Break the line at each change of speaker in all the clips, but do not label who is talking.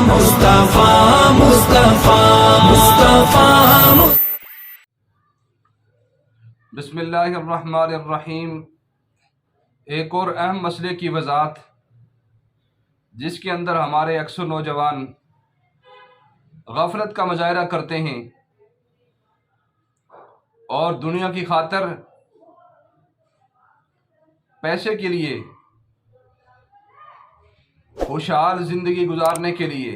مصطفیٰ مصطفیٰ مصطفیٰ
بسم اللہ الرحمن الرحیم۔ ایک اور اہم مسئلے کی وضاحت جس کے اندر ہمارے اکثر نوجوان غفلت کا مظاہرہ کرتے ہیں اور دنیا کی خاطر پیسے کے لیے خوشحال زندگی گزارنے کے لیے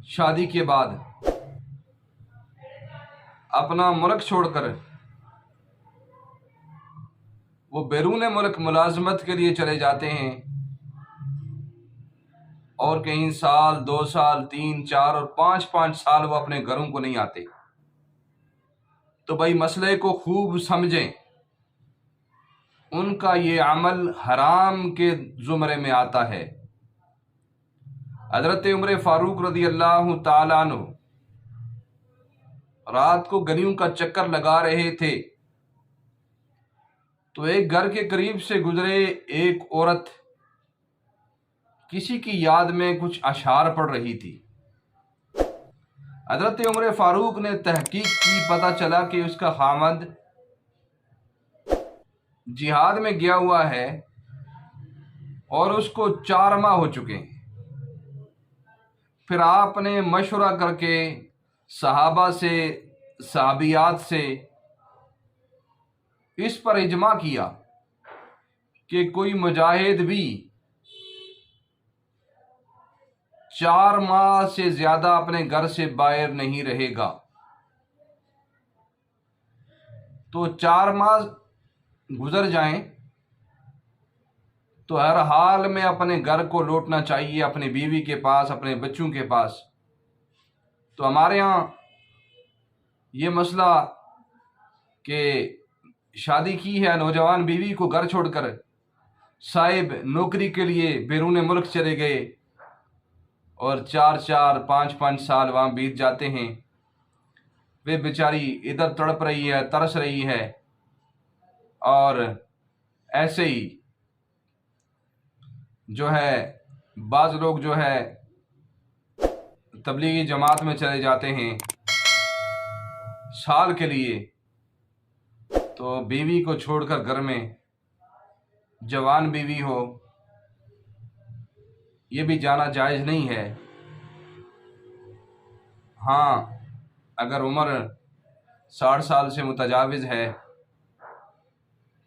شادی کے بعد اپنا ملک چھوڑ کر وہ بیرون ملک ملازمت کے لیے چلے جاتے ہیں اور کہیں سال 2 سال 3 4 اور 5 سال وہ اپنے گھروں کو نہیں آتے۔ تو بھائی مسئلے کو خوب سمجھیں، ان کا یہ عمل حرام کے زمرے میں آتا ہے۔ حضرت عمر فاروق رضی اللہ تعالیٰ عنہ رات کو گلیوں کا چکر لگا رہے تھے تو ایک گھر کے قریب سے گزرے ایک عورت کسی کی یاد میں کچھ اشعار پڑھ رہی تھی۔ حضرت عمر فاروق نے تحقیق کی، پتہ چلا کہ اس کا خامد جہاد میں گیا ہوا ہے اور اس کو 4 ماہ ہو چکے ہیں۔ پھر آپ نے مشورہ کر کے صحابہ سے، صحابیات سے اس پر اجماع کیا کہ کوئی مجاہد بھی 4 ماہ سے زیادہ اپنے گھر سے باہر نہیں رہے گا۔ تو 4 ماہ گزر جائیں تو ہر حال میں اپنے گھر کو لوٹنا چاہیے، اپنی بیوی کے پاس، اپنے بچوں کے پاس۔ تو ہمارے ہاں یہ مسئلہ کہ شادی کی ہے، نوجوان بیوی کو گھر چھوڑ کر صاحب نوکری کے لیے بیرون ملک چلے گئے اور 4 5 سال وہاں بیت جاتے ہیں۔ وہ بیچاری ادھر تڑپ رہی ہے، ترس رہی ہے، اور ایسے ہی جو ہے بعض لوگ جو ہے تبلیغی جماعت میں چلے جاتے ہیں سال کے لیے، تو بیوی کو چھوڑ کر گھر میں، جوان بیوی ہو، یہ بھی جانا جائز نہیں ہے۔ ہاں اگر عمر 60 سال سے متجاوز ہے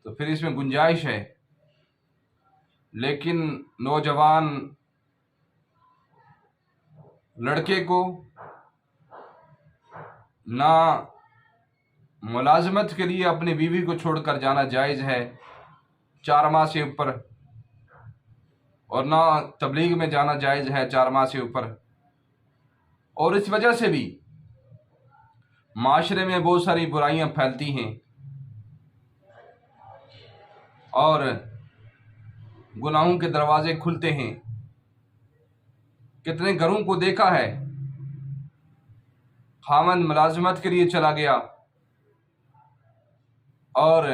تو پھر اس میں گنجائش ہے، لیکن نوجوان لڑکے کو نہ ملازمت کے لیے اپنی بیوی کو چھوڑ کر جانا جائز ہے 4 ماہ سے اوپر، اور نہ تبلیغ میں جانا جائز ہے 4 ماہ سے اوپر۔ اور اس وجہ سے بھی معاشرے میں بہت ساری برائیاں پھیلتی ہیں اور گناہوں کے دروازے کھلتے ہیں۔ کتنے گھروں کو دیکھا ہے، خاوند ملازمت کے لیے چلا گیا اور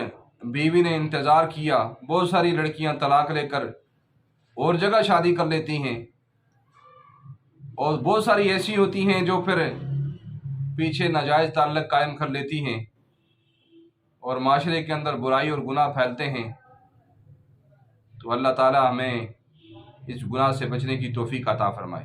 بیوی نے انتظار کیا۔ بہت ساری لڑکیاں طلاق لے کر اور جگہ شادی کر لیتی ہیں، اور بہت ساری ایسی ہوتی ہیں جو پھر پیچھے ناجائز تعلق قائم کر لیتی ہیں اور معاشرے کے اندر برائی اور گناہ پھیلتے ہیں۔ تو اللہ تعالی ہمیں اس گناہ سے بچنے کی توفیق عطا فرمائے۔